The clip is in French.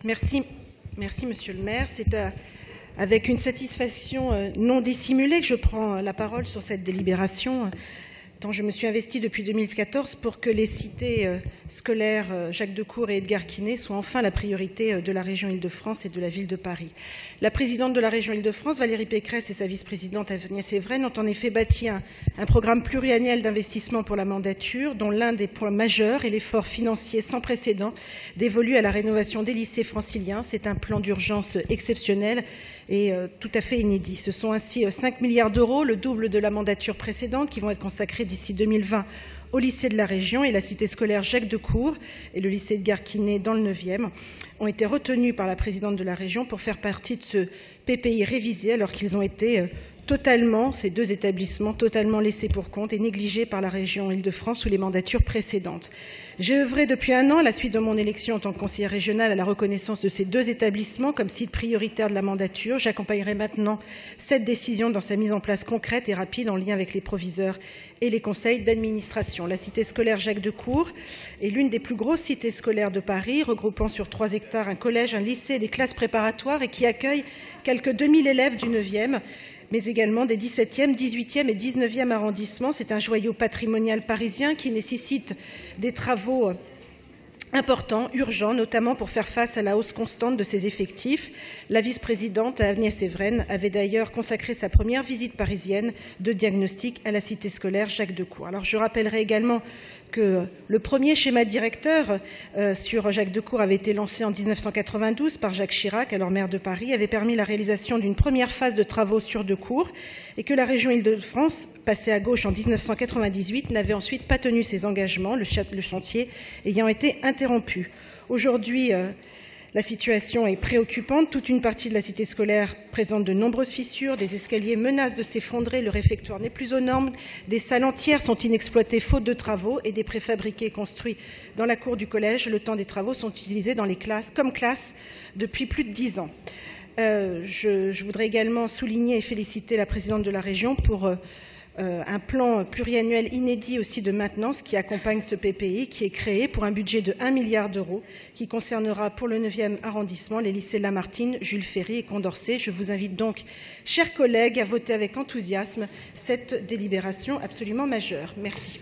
Merci, Monsieur le maire. C'est avec une satisfaction non dissimulée que je prends la parole sur cette délibération, tant je me suis investie depuis 2014 pour que les cités scolaires Jacques Decour et Edgar Quinet soient enfin la priorité de la région Île-de-France et de la ville de Paris. La présidente de la région Île-de-France, Valérie Pécresse, et sa vice-présidente Agnès Evren ont en effet bâti un programme pluriannuel d'investissement pour la mandature, dont l'un des points majeurs est l'effort financier sans précédent dévolu à la rénovation des lycées franciliens. C'est un plan d'urgence exceptionnel et tout à fait inédit. Ce sont ainsi 5 milliards d'euros, le double de la mandature précédente, qui vont être consacrés d'ici 2020 au lycée de la région, et la cité scolaire Jacques Decour et le lycée Edgar Quinet dans le 9e ont été retenus par la présidente de la région pour faire partie de ce PPI révisé, alors qu'ils ont été ces deux établissements, totalement laissés pour compte et négligés par la région Île-de-France sous les mandatures précédentes. J'ai œuvré depuis 1 an, à la suite de mon élection en tant que conseillère régionale, à la reconnaissance de ces deux établissements comme sites prioritaires de la mandature. J'accompagnerai maintenant cette décision dans sa mise en place concrète et rapide en lien avec les proviseurs et les conseils d'administration. La cité scolaire Jacques Decour est l'une des plus grosses cités scolaires de Paris, regroupant sur 3 hectares un collège, un lycée, des classes préparatoires et qui accueille quelques 2000 élèves du 9e, mais également des 17e, 18e et 19e arrondissements. C'est un joyau patrimonial parisien qui nécessite des travaux importants, urgents, notamment pour faire face à la hausse constante de ses effectifs. La vice-présidente Agnès Evren avait d'ailleurs consacré sa première visite parisienne de diagnostic à la cité scolaire Jacques Decour. Alors je rappellerai également que le premier schéma directeur sur Jacques Decour avait été lancé en 1992 par Jacques Chirac, alors maire de Paris, avait permis la réalisation d'une première phase de travaux sur Decour, et que la région Île-de-France, passée à gauche en 1998, n'avait ensuite pas tenu ses engagements, le chantier ayant été interrompu. Aujourd'hui, la situation est préoccupante. Toute une partie de la cité scolaire présente de nombreuses fissures, des escaliers menacent de s'effondrer, le réfectoire n'est plus aux normes, des salles entières sont inexploitées faute de travaux et des préfabriqués construits dans la cour du collège, le temps des travaux, sont utilisés dans les classes, comme classes depuis plus de 10 ans. Je voudrais également souligner et féliciter la présidente de la région pour un plan pluriannuel inédit aussi de maintenance qui accompagne ce PPI, qui est créé pour un budget de 1 milliard d'euros, qui concernera pour le 9e arrondissement les lycées Lamartine, Jules Ferry et Condorcet. Je vous invite donc, chers collègues, à voter avec enthousiasme cette délibération absolument majeure. Merci.